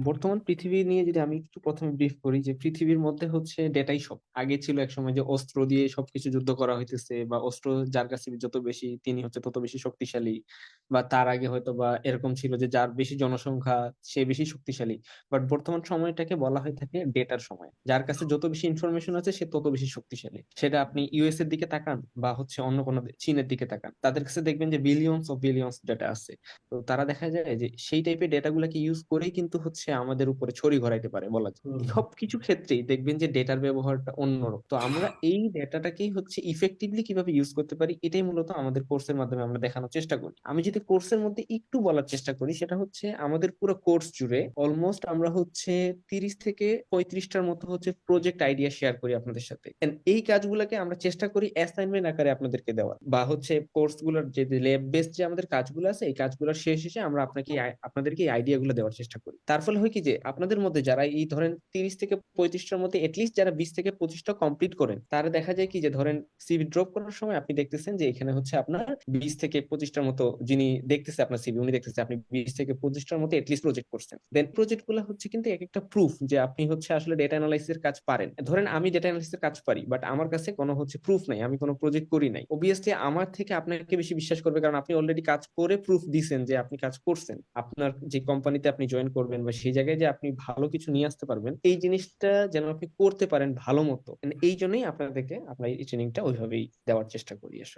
বর্তমান পৃথিবী নিয়ে যদি আমি একটু প্রথমে ব্রিফ করি, যে পৃথিবীর মধ্যে হচ্ছে ডেটাই সব। আগে ছিল এক সময় যে অস্ত্র দিয়ে সবকিছু যুদ্ধ করা হইতেছে, বা অস্ত্র যার কাছে যত বেশি তিনি হচ্ছে তত বেশি শক্তিশালী। বা তার আগে হয়তো বা এরকম ছিল যে যার বেশি জনসংখ্যা সে বেশি শক্তিশালী। বাট বর্তমান সময়টাকে বলা হয়ে থাকে ডেটার সময়। যার কাছে যত বেশি ইনফরমেশন আছে সে তত বেশি শক্তিশালী। সেটা আপনি ইউএস এর দিকে তাকান বা হচ্ছে অন্য কোনো চীনের দিকে তাকান, তাদের কাছে দেখবেন যে বিলিয়নস অফ বিলিয়নস ডেটা আছে। তো তারা দেখা যায় যে সেই টাইপের ডেটাগুলোকে ইউজ করেই কিন্তু হচ্ছে আমাদের উপরে ছড়ি ঘোরাইতে পারে বলা যায়। হুম। সবকিছু ক্ষেত্রেই দেখবেন যে ডেটার ব্যবহারটা অন্যরকম। তো আমরা এই ডেটাটাকেই হচ্ছে ইফেক্টিভলি কিভাবে ইউজ করতে পারি, এটাই মূলত আমাদের কোর্সের মাধ্যমে আমরা দেখানোর চেষ্টা করি। আমি যদি কোর্সের মধ্যে একটু বলার চেষ্টা করি, সেটা হচ্ছে আমাদের পুরো কোর্স জুড়ে অলমোস্ট আমরা হচ্ছে 30 থেকে 35টার মতো হচ্ছে প্রজেক্ট আইডিয়া শেয়ার করি আপনাদের সাথে। And এই কাজগুলোকে আমরা চেষ্টা করি অ্যাসাইনমেন্ট আকারে আপনাদেরকে দেওয়ার, বা হচ্ছে কোর্স গুলোর যে ল্যাব বেসড যে আমাদের কাজগুলো আছে এই কাজগুলোর শেষ শেষে আমরা আপনাদেরকে এই আইডিয়া গুলো দেওয়ার চেষ্টা করি। তার ফলে হয় কি যে আপনাদের মধ্যে যারা এই ধরেন 30 থেকে 35টার মধ্যে এটলিস্ট যারা 20 থেকে 25টা কমপ্লিট করেন, তারা দেখা যায় কি যে ধরেন সিভি ড্রপ করার সময় আপনি দেখতেছেন যে এখানে হচ্ছে আপনার 20 থেকে 25টার মতো, যিনি দেখতেছে আপনার সিভি উনি দেখতেছে আপনি 20 থেকে 25টার মতো এটলিস্ট প্রজেক্ট করছেন। দেন প্রজেক্ট গুলো হচ্ছে কিন্তু এক একটা প্রুফ যে আপনি হচ্ছে আসলে ডেটা অ্যানালাইসিস কাজ পারেন। ধরেন আমি ডেটা অ্যানালাইসিস কাজ পারি, বাট আমার কাছে কোনো হচ্ছে প্রুফ নাই, আমি কোনো প্রজেক্ট করি নাই। অবভিয়াসলি আমার থেকে আপনাকে বেশি বিশ্বাস করবে, কারণ আপনি অলরেডি কাজ করে প্রুফ দিছেন যে আপনি কাজ করছেন। আপনার যে কোম্পানিতে আপনি জয়েন করবেন বা সেই জায়গায় যে আপনি ভালো কিছু নিয়ে আসতে পারবেন, এই জিনিসটা যেন আপনি করতে পারেন ভালো মতো। And এই জন্যই আপনাদেরকে আমরা এই ট্রেনিংটা ওইভাবেই দেওয়ার চেষ্টা করি আসলে।